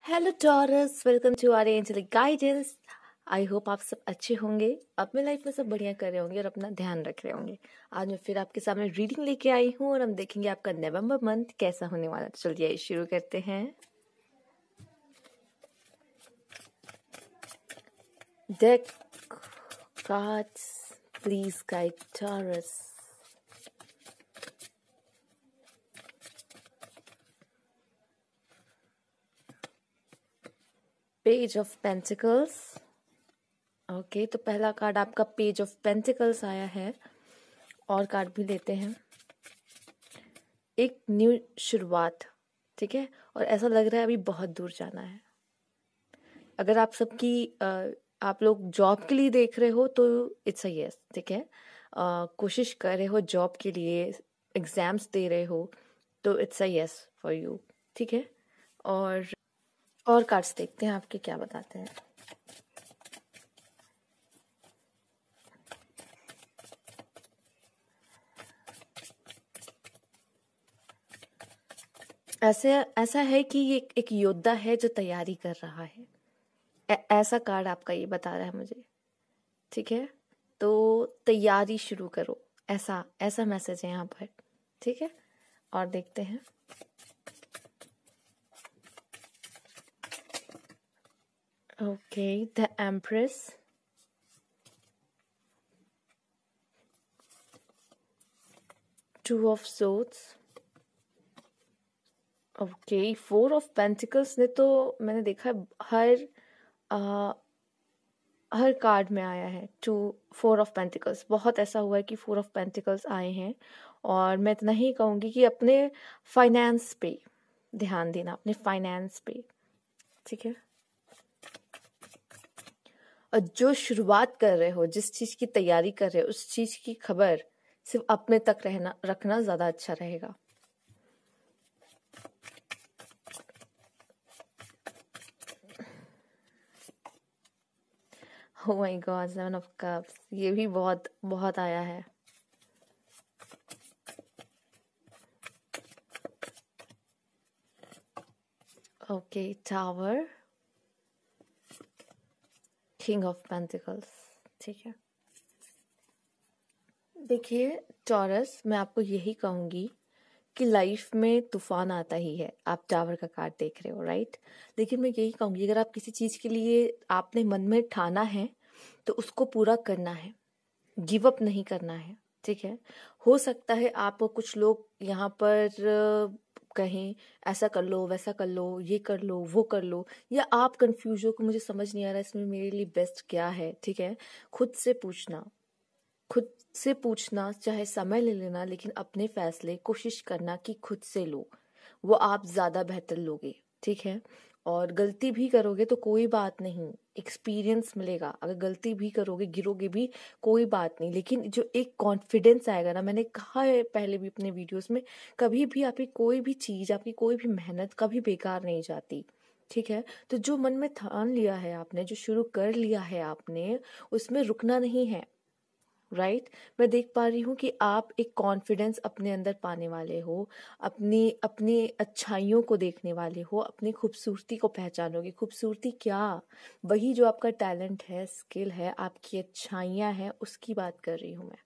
Hello Taurus, welcome to our angelic guidance. I hope आप सब अच्छे होंगे, अपने लाइफ में सब बढ़िया कर रहे होंगे और अपना ध्यान रख रहे होंगे। आज मैं फिर आपके सामने रीडिंग लेके आई हूँ और हम देखेंगे आपका नवंबर मंथ कैसा होने वाला है। तो चलिए शुरू करते हैं। Deck cards please guide taurus. Page of pentacles. Okay, तो पहला कार्ड आपका पेज ऑफ पेंटिकल्स आया है। और कार्ड भी लेते हैं। एक न्यू शुरुआत, ठीक है। और ऐसा लग रहा है अभी बहुत दूर जाना है। अगर आप सबकी आप लोग जॉब के लिए देख रहे हो तो इट्स अ यस, ठीक है। कोशिश कर रहे हो जॉब के लिए, एग्जाम्स दे रहे हो तो it's a yes for you, ठीक है। और कार्ड्स देखते हैं आपके क्या बताते हैं। ऐसा है कि ये एक योद्धा है जो तैयारी कर रहा है। ऐसा कार्ड आपका ये बता रहा है मुझे, ठीक है। तो तैयारी शुरू करो, ऐसा ऐसा मैसेज है यहाँ पर, ठीक है। और देखते हैं। Okay, the empress, two of swords. Okay, four of pentacles ने तो मैंने देखा है हर कार्ड में आया है। टू फोर ऑफ पेंटिकल्स, बहुत ऐसा हुआ है कि फोर ऑफ पेंटिकल्स आए हैं। और मैं इतना ही कहूँगी कि अपने फाइनेंस पे ध्यान देना, अपने फाइनेंस पे, ठीक है। और जो शुरुआत कर रहे हो, जिस चीज़ की तैयारी कर रहे हो, उस चीज़ की खबर सिर्फ अपने तक रखना ज़्यादा अच्छा रहेगा। Oh my God, seven of cups, ये भी बहुत बहुत आया है। Okay, tower, king of pentacles, ठीक है। देखिए टॉरस, मैं आपको यही कहूंगी कि लाइफ में तूफान आता ही है। आप टावर का कार्ड देख रहे हो, राइट। लेकिन मैं यही कहूंगी, अगर आप किसी चीज के लिए आपने मन में ठाना है तो उसको पूरा करना है, गिव अप नहीं करना है, ठीक है। हो सकता है आप कुछ लोग यहाँ पर कहें ऐसा कर लो, वैसा कर लो, ये कर लो, वो कर लो, या आप कंफ्यूज हो कि मुझे समझ नहीं आ रहा इसमें मेरे लिए बेस्ट क्या है, ठीक है। खुद से पूछना, खुद से पूछना, चाहे समय ले लेना, लेकिन अपने फैसले कोशिश करना कि खुद से लो, वो आप ज्यादा बेहतर लोगे, ठीक है। और गलती भी करोगे तो कोई बात नहीं, एक्सपीरियंस मिलेगा। अगर गलती भी करोगे, गिरोगे भी, कोई बात नहीं, लेकिन जो एक कॉन्फिडेंस आएगा ना, मैंने कहा है पहले भी अपने वीडियोस में, कभी भी आपकी कोई भी चीज, आपकी कोई भी मेहनत कभी बेकार नहीं जाती, ठीक है। तो जो मन में ठान लिया है आपने, जो शुरू कर लिया है आपने, उसमें रुकना नहीं है, राइट। मैं देख पा रही हूँ कि आप एक कॉन्फिडेंस अपने अंदर पाने वाले हो, अपनी अपनी अच्छाइयों को देखने वाले हो, अपनी खूबसूरती को पहचानोगे। खूबसूरती क्या, वही जो आपका टैलेंट है, स्किल है, आपकी अच्छाइयाँ हैं, उसकी बात कर रही हूँ मैं,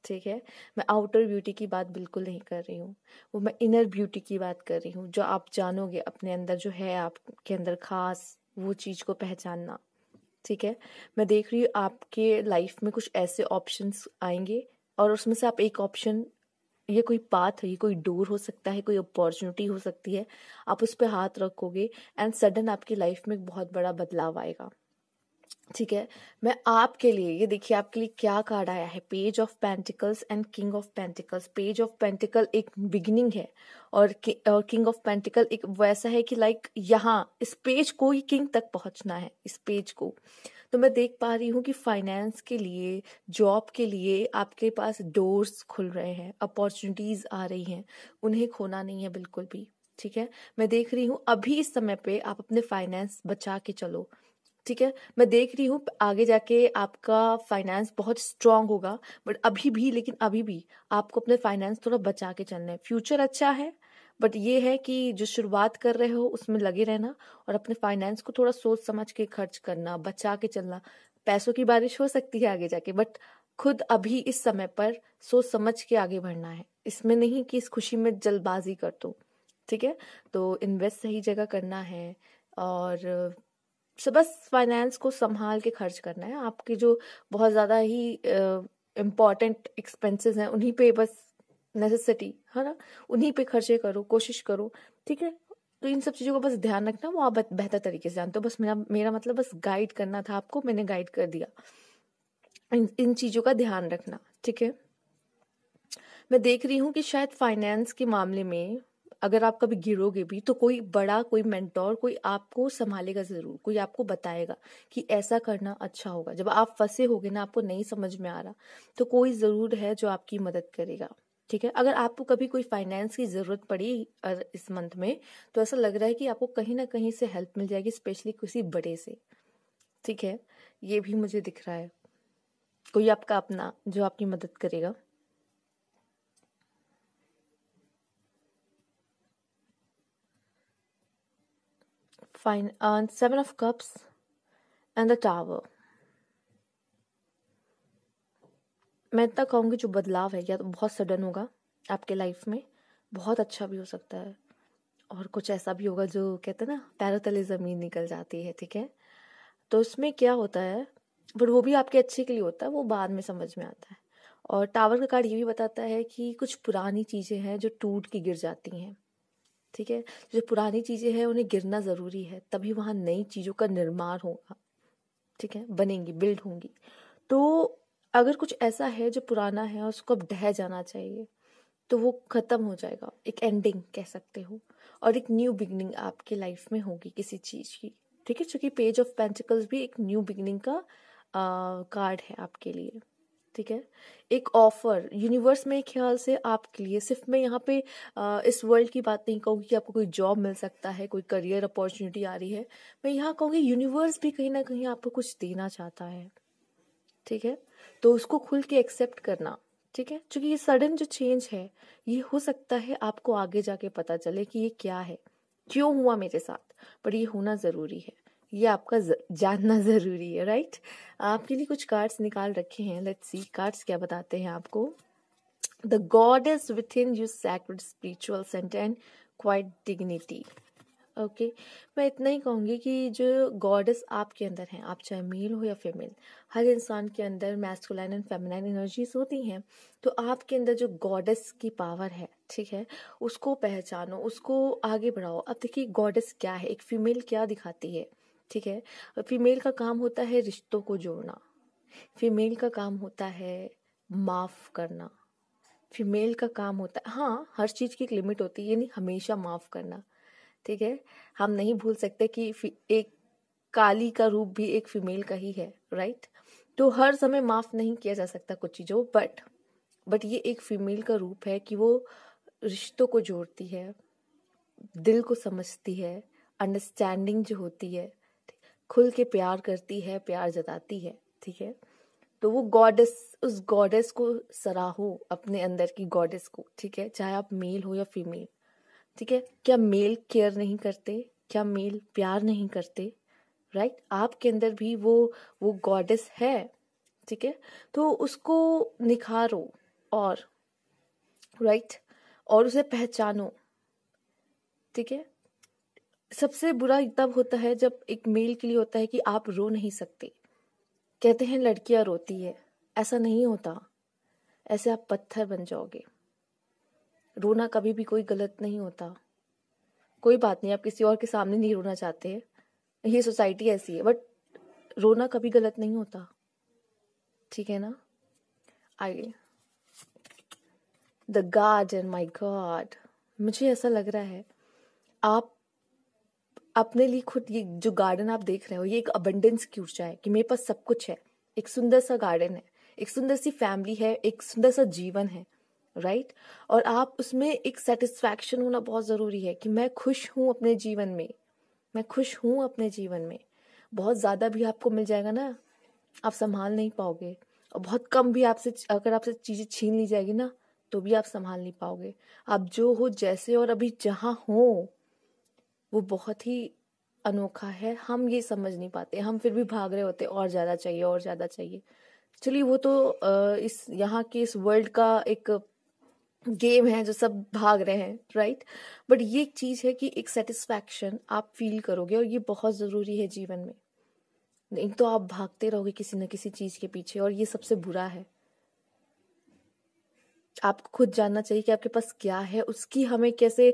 ठीक है। मैं आउटर ब्यूटी की बात बिल्कुल नहीं कर रही हूँ, वो मैं इनर ब्यूटी की बात कर रही हूँ। जो आप जानोगे अपने अंदर जो है आपके अंदर खास, वो चीज़ को पहचानना, ठीक है। मैं देख रही हूँ आपके लाइफ में कुछ ऐसे ऑप्शंस आएंगे और उसमें से आप एक ऑप्शन, ये कोई पाथ है, ये कोई डोर हो सकता है, कोई अपॉर्चुनिटी हो सकती है, आप उस पर हाथ रखोगे एंड सडन आपकी लाइफ में एक बहुत बड़ा बदलाव आएगा, ठीक है। मैं आपके लिए, ये देखिए आपके लिए क्या कार्ड आया है, page of pentacles and king of pentacles. Page of pentacle एक बिगिनिंग है और किंग ऑफ पेंटिकल एक वैसा है कि लाइक यहाँ इस पेज को ही किंग तक पहुंचना है, इस पेज को। तो मैं देख पा रही हूँ कि फाइनेंस के लिए, जॉब के लिए आपके पास डोर्स खुल रहे हैं, अपॉर्चुनिटीज आ रही हैं, उन्हें खोना नहीं है बिल्कुल भी, ठीक है। मैं देख रही हूँ अभी इस समय पे आप अपने फाइनेंस बचा के चलो, ठीक है। मैं देख रही हूँ आगे जाके आपका फाइनेंस बहुत स्ट्रांग होगा, बट अभी भी, लेकिन अभी भी आपको अपने फाइनेंस थोड़ा बचा के चलना है। फ्यूचर अच्छा है बट ये है कि जो शुरुआत कर रहे हो उसमें लगे रहना और अपने फाइनेंस को थोड़ा सोच समझ के खर्च करना, बचा के चलना। पैसों की बारिश हो सकती है आगे जाके, बट खुद अभी इस समय पर सोच समझ के आगे बढ़ना है, इसमें नहीं कि इस खुशी में जल्दबाजी कर दो। ठीक है, तो इन्वेस्ट सही जगह करना है और बस फाइनेंस को संभाल के खर्च करना है। आपके जो बहुत ज़्यादा ही इम्पॉर्टेंट एक्सपेंसेस हैं उन्हीं पे बस, नेसेसिटी है ना, उन्हीं पे खर्चे करो, कोशिश करो। ठीक है, तो इन सब चीज़ों का बस ध्यान रखना, वो आप बेहतर तरीके से जानते हो। बस मेरा मेरा मतलब बस गाइड करना था आपको, मैंने गाइड कर दिया। इन चीज़ों का ध्यान रखना। ठीक है, मैं देख रही हूँ कि शायद फाइनेंस के मामले में अगर आप कभी गिरोगे भी तो कोई बड़ा, कोई मेंटोर, कोई आपको संभालेगा ज़रूर, कोई आपको बताएगा कि ऐसा करना अच्छा होगा। जब आप फंसे होगे ना, आपको नहीं समझ में आ रहा, तो कोई ज़रूर है जो आपकी मदद करेगा। ठीक है, अगर आपको कभी कोई फाइनेंस की ज़रूरत पड़ी इस मंथ में, तो ऐसा लग रहा है कि आपको कहीं ना कहीं से हेल्प मिल जाएगी, स्पेशली किसी बड़े से। ठीक है, ये भी मुझे दिख रहा है, कोई आपका अपना जो आपकी मदद करेगा। Fine, 7 of cups and the tower. मैं इतना कहूँगी जो बदलाव है या तो बहुत सडन होगा आपके लाइफ में, बहुत अच्छा भी हो सकता है, और कुछ ऐसा भी होगा जो कहते हैं ना पैरों तले ज़मीन निकल जाती है। ठीक है, तो उसमें क्या होता है, बट वो भी आपके अच्छे के लिए होता है, वो बाद में समझ में आता है। और टावर का कार्ड ये भी बताता है कि कुछ पुरानी चीज़ें हैं जो टूट के गिर जाती हैं। ठीक है, जो पुरानी चीज़ें हैं उन्हें गिरना ज़रूरी है, तभी वहाँ नई चीज़ों का निर्माण होगा। ठीक है, बनेंगी, बिल्ड होंगी। तो अगर कुछ ऐसा है जो पुराना है और उसको अब ढह जाना चाहिए, तो वो खत्म हो जाएगा, एक एंडिंग कह सकते हो, और एक न्यू बिगनिंग आपके लाइफ में होगी किसी चीज़ की। ठीक है, क्योंकि पेज ऑफ पेंटिकल्स भी एक न्यू बिगनिंग का कार्ड है आपके लिए। ठीक है, एक ऑफर यूनिवर्स में ख्याल से आपके लिए, सिर्फ मैं यहाँ पे इस वर्ल्ड की बात नहीं कहूँगी कि आपको कोई जॉब मिल सकता है, कोई करियर अपॉर्चुनिटी आ रही है, मैं यहाँ कहूँगी यूनिवर्स भी कहीं ना कहीं आपको कुछ देना चाहता है। ठीक है, तो उसको खुल के एक्सेप्ट करना। ठीक है, क्योंकि ये सडन जो चेंज है, ये हो सकता है आपको आगे जाके पता चले कि ये क्या है, क्यों हुआ मेरे साथ, पर ये होना ज़रूरी है, ये आपका जानना ज़रूरी है। राइट, आपके लिए कुछ कार्ड्स निकाल रखे हैं, लेट्स सी कार्ड्स क्या बताते हैं आपको। The God is with in you, sacred spiritual centre and quite dignity. Okay, मैं इतना ही कहूँगी कि जो गॉडेस आपके अंदर हैं, आप चाहे मेल हो या फीमेल, हर इंसान के अंदर मैस्कुलाइन एंड फेमिनाइन एनर्जीज होती हैं। तो आपके अंदर जो गॉडेस की पावर है, ठीक है, उसको पहचानो, उसको आगे बढ़ाओ। अब देखिए गॉडेस क्या है, एक फीमेल क्या दिखाती है। ठीक है, फीमेल का काम होता है रिश्तों को जोड़ना, फीमेल का काम होता है माफ़ करना, फीमेल का काम होता है, हाँ हर चीज़ की एक लिमिट होती है, ये नहीं हमेशा माफ़ करना। ठीक है, हम नहीं भूल सकते कि एक काली का रूप भी एक फीमेल का ही है। राइट, तो हर समय माफ नहीं किया जा सकता कुछ चीज़ों, बट ये एक फीमेल का रूप है कि वो रिश्तों को जोड़ती है, दिल को समझती है, अंडरस्टैंडिंग जो होती है, खुल के प्यार करती है, प्यार जताती है। ठीक है, तो वो गॉडेस, उस गॉडेस को सराहो, अपने अंदर की गॉडेस को। ठीक है, चाहे आप मेल हो या फीमेल। ठीक है, क्या मेल केयर नहीं करते, क्या मेल प्यार नहीं करते। राइट, आपके अंदर भी वो गॉडेस है। ठीक है, तो उसको निखारो और राइट, और उसे पहचानो। ठीक है, सबसे बुरा तब होता है जब एक मेल के लिए होता है कि आप रो नहीं सकते। कहते हैं लड़कियां रोती है, ऐसा नहीं होता, ऐसे आप पत्थर बन जाओगे। रोना कभी भी कोई गलत नहीं होता। कोई बात नहीं, आप किसी और के सामने नहीं रोना चाहते हैं, ये सोसाइटी ऐसी है, बट रोना कभी गलत नहीं होता। ठीक है ना, आइए द गार्डन, माय गॉड, मुझे ऐसा लग रहा है आप अपने लिए खुद, ये जो गार्डन आप देख रहे हो, ये एक अबंडेंस की ऊर्जा है कि मेरे पास सब कुछ है, एक सुंदर सा गार्डन है, एक सुंदर सी फैमिली है, एक सुंदर सा जीवन है। राइट, और आप उसमें एक सेटिस्फैक्शन होना बहुत ज़रूरी है कि मैं खुश हूँ अपने जीवन में, मैं खुश हूँ अपने जीवन में। बहुत ज़्यादा भी आपको मिल जाएगा ना, आप संभाल नहीं पाओगे, और बहुत कम भी आपसे, अगर आपसे चीज़ें छीन ली जाएगी ना, तो भी आप संभाल नहीं पाओगे। आप जो हो, जैसे और अभी जहाँ हो, वो बहुत ही अनोखा है। हम ये समझ नहीं पाते, हम फिर भी भाग रहे होते और ज़्यादा चाहिए और ज़्यादा चाहिए। चलिए वो तो इस यहाँ के इस वर्ल्ड का एक गेम है जो सब भाग रहे हैं, राइट। बट ये एक चीज है कि एक सेटिस्फैक्शन आप फील करोगे, और ये बहुत जरूरी है जीवन में। नहीं तो आप भागते रहोगे किसी न किसी चीज के पीछे, और ये सबसे बुरा है। आपको खुद जानना चाहिए कि आपके पास क्या है, उसकी हमें कैसे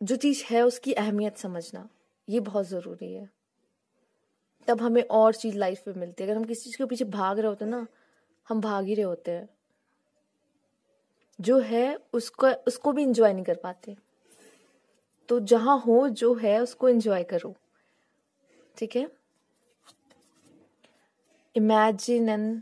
जो चीज है उसकी अहमियत समझना, ये बहुत जरूरी है। तब हमें और चीज लाइफ में मिलती है। अगर हम किसी चीज के पीछे भाग रहे होते हैं ना, हम भाग ही रहे होते हैं, जो है उसको भी इंजॉय नहीं कर पाते। तो जहां हो, जो है उसको एंजॉय करो, ठीक है। इमेजिन एंड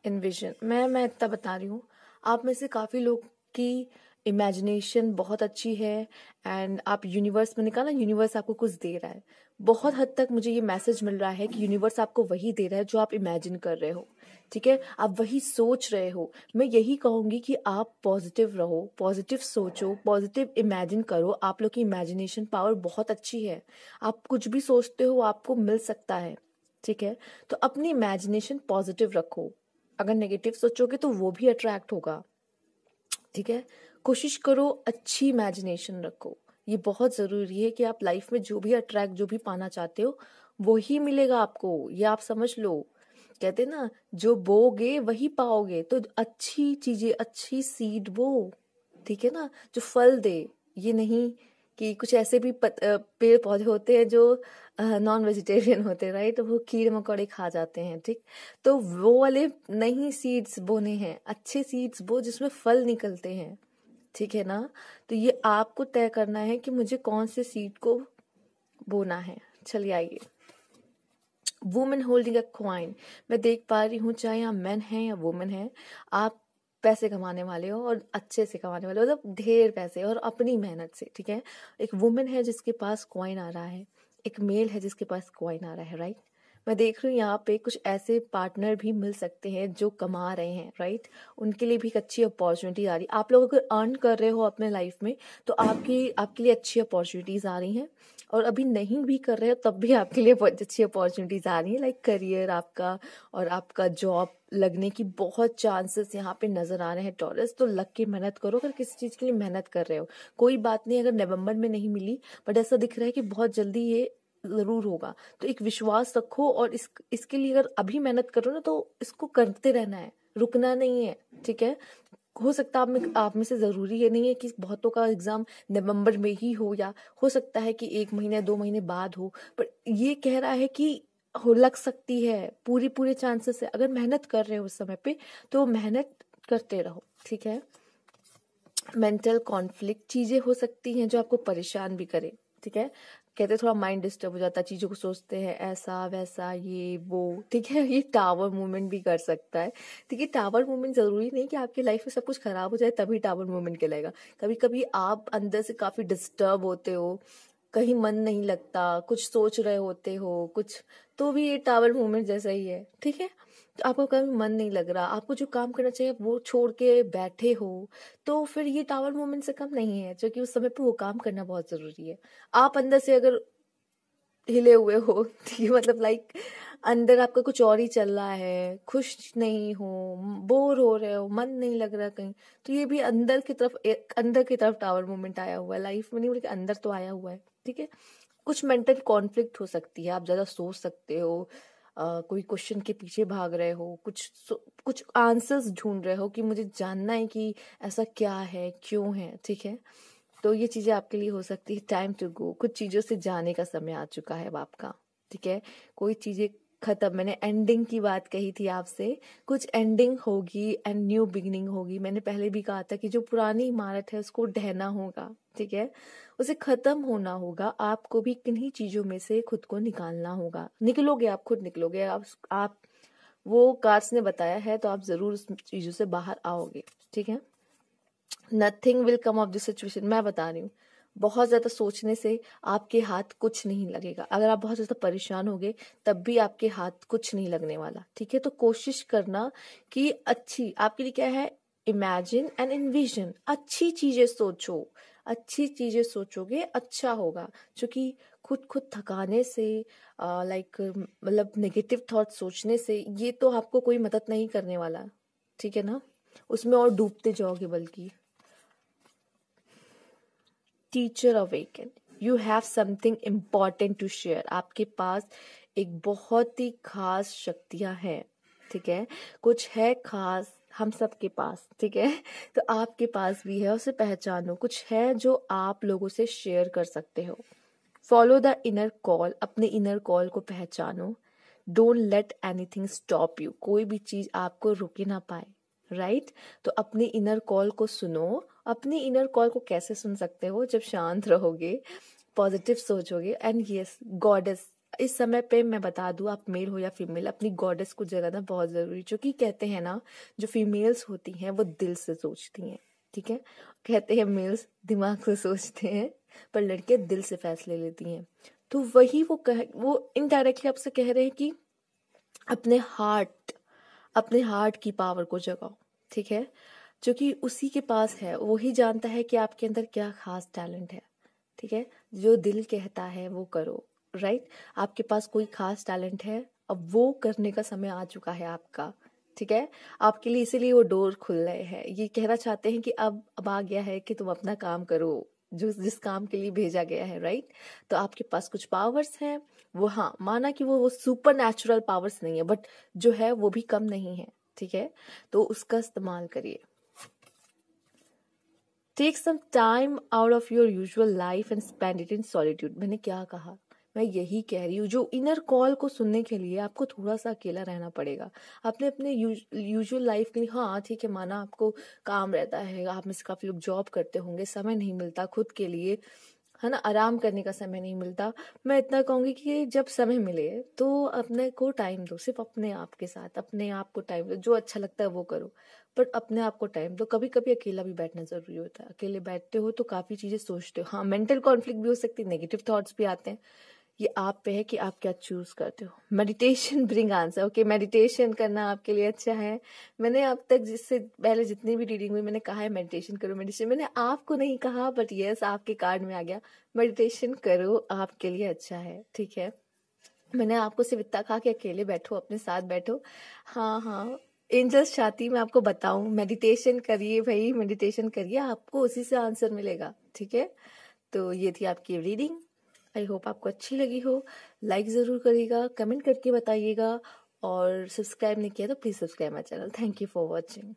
इन्विजन, मैं इतना बता रही हूँ, आप में से काफी लोग की इमेजिनेशन बहुत अच्छी है, एंड आप यूनिवर्स, मैंने कहा ना यूनिवर्स आपको कुछ दे रहा है। बहुत हद तक मुझे ये मैसेज मिल रहा है कि यूनिवर्स आपको वही दे रहा है जो आप इमेजिन कर रहे हो, ठीक है। आप वही सोच रहे हो। मैं यही कहूंगी कि आप पॉजिटिव रहो, पॉजिटिव सोचो, पॉजिटिव इमेजिन करो। आप लोग की इमेजिनेशन पावर बहुत अच्छी है। आप कुछ भी सोचते हो आपको मिल सकता है, ठीक है। तो अपनी इमेजिनेशन पॉजिटिव रखो। अगर नेगेटिव सोचोगे तो वो भी अट्रैक्ट होगा, ठीक है। कोशिश करो अच्छी इमेजिनेशन रखो। ये बहुत जरूरी है कि आप लाइफ में जो भी अट्रैक्ट, जो भी पाना चाहते हो वो ही मिलेगा आपको, ये आप समझ लो। कहते ना, जो बोगे वही पाओगे। तो अच्छी चीजें, अच्छी सीड बो, ठीक है ना, जो फल दे। ये नहीं कि कुछ ऐसे भी पेड़ पौधे होते हैं जो नॉन वेजिटेरियन होते हैं, राइट, वो कीड़े मकोड़े खा जाते हैं, ठीक। तो वो वाले नहीं सीड्स बोने हैं, अच्छे सीड्स बो जिसमें फल निकलते हैं, ठीक है ना। तो ये आपको तय करना है कि मुझे कौन से सीड को बोना है। चलिए आइए, वुमेन होल्डिंग अ क्वाइन। मैं देख पा रही हूँ, चाहे आप मैन हैं या वुमेन हैं, आप पैसे कमाने वाले हो, और अच्छे से कमाने वाले हो, मतलब ढेर पैसे, और अपनी मेहनत से, ठीक है। एक वुमेन है जिसके पास कॉइन आ रहा है, एक मेल है जिसके पास कॉइन आ रहा है, राइट। मैं देख रही हूँ यहाँ पे कुछ ऐसे पार्टनर भी मिल सकते हैं जो कमा रहे हैं, राइट। उनके लिए भी एक अच्छी अपॉर्चुनिटी आ रही है। आप लोग अगर अर्न कर रहे हो अपने लाइफ में, तो आपके लिए अच्छी अपॉर्चुनिटीज आ रही हैं। और अभी नहीं भी कर रहे हो तब भी आपके लिए बहुत अच्छी अपॉर्चुनिटीज आ रही है, लाइक करियर आपका, और आपका जॉब लगने की बहुत चांसेस यहाँ पे नजर आ रहे हैं टॉरस। तो लग के मेहनत करो, अगर किसी चीज के लिए मेहनत कर रहे हो। कोई बात नहीं अगर नवंबर में नहीं मिली, बट ऐसा दिख रहा है कि बहुत जल्दी ये जरूर होगा। तो एक विश्वास रखो, और इसके लिए अगर अभी मेहनत करो ना, तो इसको करते रहना है, रुकना नहीं है, ठीक है। हो सकता है आप में से जरूरी ये नहीं है कि बहुतों का एग्जाम नवंबर में ही हो, या हो सकता है कि 1 महीने 2 महीने बाद हो, पर ये कह रहा है कि हो लग सकती है, पूरे चांसेस है। अगर मेहनत कर रहे हो उस समय पे, तो मेहनत करते रहो, ठीक है। मेंटल कॉन्फ्लिक्ट, चीजें हो सकती हैं जो आपको परेशान भी करे, ठीक है। कहते थोड़ा माइंड डिस्टर्ब हो जाता है, चीजों को सोचते हैं ऐसा वैसा ये वो, ठीक है। ये टावर मूवमेंट भी कर सकता है, ठीक है। टावर मूवमेंट जरूरी नहीं कि आपकी लाइफ में सब कुछ खराब हो जाए तभी टावर मूवमेंट कहलाएगा। कभी कभी आप अंदर से काफी डिस्टर्ब होते हो, कहीं मन नहीं लगता, कुछ सोच रहे होते हो कुछ, तो भी ये टावर मूवमेंट जैसा ही है, ठीक है। तो आपको कभी मन नहीं लग रहा, आपको जो काम करना चाहिए वो छोड़ के बैठे हो, तो फिर ये टावर मूवमेंट से कम नहीं है, क्योंकि उस समय पे वो काम करना बहुत जरूरी है। आप अंदर से अगर हिले हुए हो, ठीक है, मतलब लाइक अंदर आपका कुछ और ही चल रहा है, खुश नहीं हो, बोर हो रहे हो, मन नहीं लग रहा कहीं, तो ये भी अंदर की तरफ टावर मूवमेंट आया हुआ है। लाइफ में नहीं बल्कि अंदर तो आया हुआ है, ठीक है। कुछ मेंटल कॉन्फ्लिक्ट हो सकती है, आप ज्यादा सोच सकते हो, कोई क्वेश्चन के पीछे भाग रहे हो, कुछ आंसर्स ढूंढ रहे हो कि मुझे जानना है कि ऐसा क्या है, क्यों है, ठीक है। तो ये चीजें आपके लिए हो सकती है। टाइम टू गो, कुछ चीजों से जाने का समय आ चुका है अब आपका, ठीक है। कोई चीजें खत्म, मैंने एंडिंग की बात कही थी आपसे, कुछ एंडिंग होगी एंड न्यू बिगिनिंग होगी। मैंने पहले भी कहा था कि जो पुरानी इमारत है उसको ढहना होगा, ठीक है, उसे खत्म होना होगा। आपको भी किन्हीं चीजों में से खुद को निकालना होगा, निकलोगे, आप खुद निकलोगे। आप वो कार्ड्स ने बताया है, तो आप जरूर उस चीजों से बाहर आओगे, ठीक है। Nothing will come of this situation, मैं बता रही हूँ, बहुत ज़्यादा सोचने से आपके हाथ कुछ नहीं लगेगा। अगर आप बहुत ज़्यादा परेशान होगे तब भी आपके हाथ कुछ नहीं लगने वाला, ठीक है। तो कोशिश करना कि अच्छी आपके लिए क्या है, इमेजिन एंड इन्विजन, अच्छी चीज़ें सोचो, अच्छी चीज़ें सोचोगे अच्छा होगा। क्योंकि खुद थकाने से लाइक मतलब नेगेटिव थॉट सोचने से ये तो आपको कोई मदद नहीं करने वाला, ठीक है ना, उसमें और डूबते जाओगे। बल्कि teacher awaken, you have something important to share, आपके पास एक बहुत ही खास शक्तियां हैं, ठीक है, कुछ है खास हम सबके पास, ठीक है। तो आपके पास भी है, उसे पहचानो, कुछ है जो आप लोगों से शेयर कर सकते हो। फॉलो द इनर कॉल, अपने इनर कॉल को पहचानो। Don't let anything stop you, कोई भी चीज आपको रुके ना पाए, राइट। तो अपनी इनर कॉल को सुनो। अपनी इनर कॉल को कैसे सुन सकते हो, जब शांत रहोगे, पॉजिटिव सोचोगे एंड यस गॉडेस। इस समय पे मैं बता दूं, आप मेल हो या फीमेल, अपनी गॉडेस को जगाना बहुत जरूरी, क्योंकि कहते हैं ना, जो फीमेल्स होती हैं वो दिल से सोचती हैं, ठीक है। कहते हैं मेल्स दिमाग से सोचते हैं, पर लड़के दिल से फैसले लेती हैं। तो वही वो इनडायरेक्टली आपसे कह रहे हैं कि अपने हार्ट की पावर को जगाओ, ठीक है। जो कि उसी के पास है, वही जानता है कि आपके अंदर क्या खास टैलेंट है, ठीक है। जो दिल कहता है वो करो, राइट। आपके पास कोई खास टैलेंट है, अब वो करने का समय आ चुका है आपका, ठीक है। आपके लिए इसीलिए वो डोर खुल रहे हैं, ये कहना चाहते हैं कि अब आ गया है कि तुम अपना काम करो, जो जिस काम के लिए भेजा गया है, राइट। तो आपके पास कुछ पावर्स हैं, वो हाँ माना कि वो सुपर नेचुरल पावर्स नहीं है, बट जो है वो भी कम नहीं है, ठीक है। तो उसका इस्तेमाल करिए। Take some time out of your usual life and spend it in solitude. मैंने क्या कहा, मैं यही कह रही हूँ, जो इनर कॉल को सुनने के लिए आपको थोड़ा सा अकेला रहना पड़ेगा। आपने अपने यूजुअल लाइफ के लिए, हाँ ठीक है, माना आपको काम रहता है, आप में से काफी लोग जॉब करते होंगे, समय नहीं मिलता खुद के लिए, है ना, आराम करने का समय नहीं मिलता। मैं इतना कहूंगी कि जब समय मिले तो अपने को टाइम दो, सिर्फ अपने आप के साथ, अपने आप को टाइम दो, जो अच्छा लगता है वो करो, पर अपने आप को टाइम दो। कभी कभी अकेला भी बैठना जरूरी होता है। अकेले बैठते हो तो काफी चीजें सोचते हो, हाँ मेंटल कॉन्फ्लिक्ट भी हो सकती है, नेगेटिव थॉट्स भी आते हैं, ये आप पे है कि आप क्या चूज करते हो। Meditation bring answer, okay, meditation करना आपके लिए अच्छा है। मैंने अब तक जिससे पहले जितनी भी रीडिंग हुई मैंने कहा है मेडिटेशन करो, मेडिटेशन मैंने आपको नहीं कहा, बट यस आपके कार्ड में आ गया, मेडिटेशन करो आपके लिए अच्छा है, ठीक है। मैंने आपको सिर्फ इतना कहा कि अकेले बैठो, अपने साथ बैठो। हाँ हाँ, एंजल्स चाहती मैं आपको बताऊं, मेडिटेशन करिए भाई, मेडिटेशन करिए, आपको उसी से आंसर मिलेगा, ठीक है। तो ये थी आपकी रीडिंग, आई होप आपको अच्छी लगी हो। लाइक ज़रूर करिएगा, कमेंट करके बताइएगा, और सब्सक्राइब नहीं किया तो please subscribe my channel. Thank you for watching.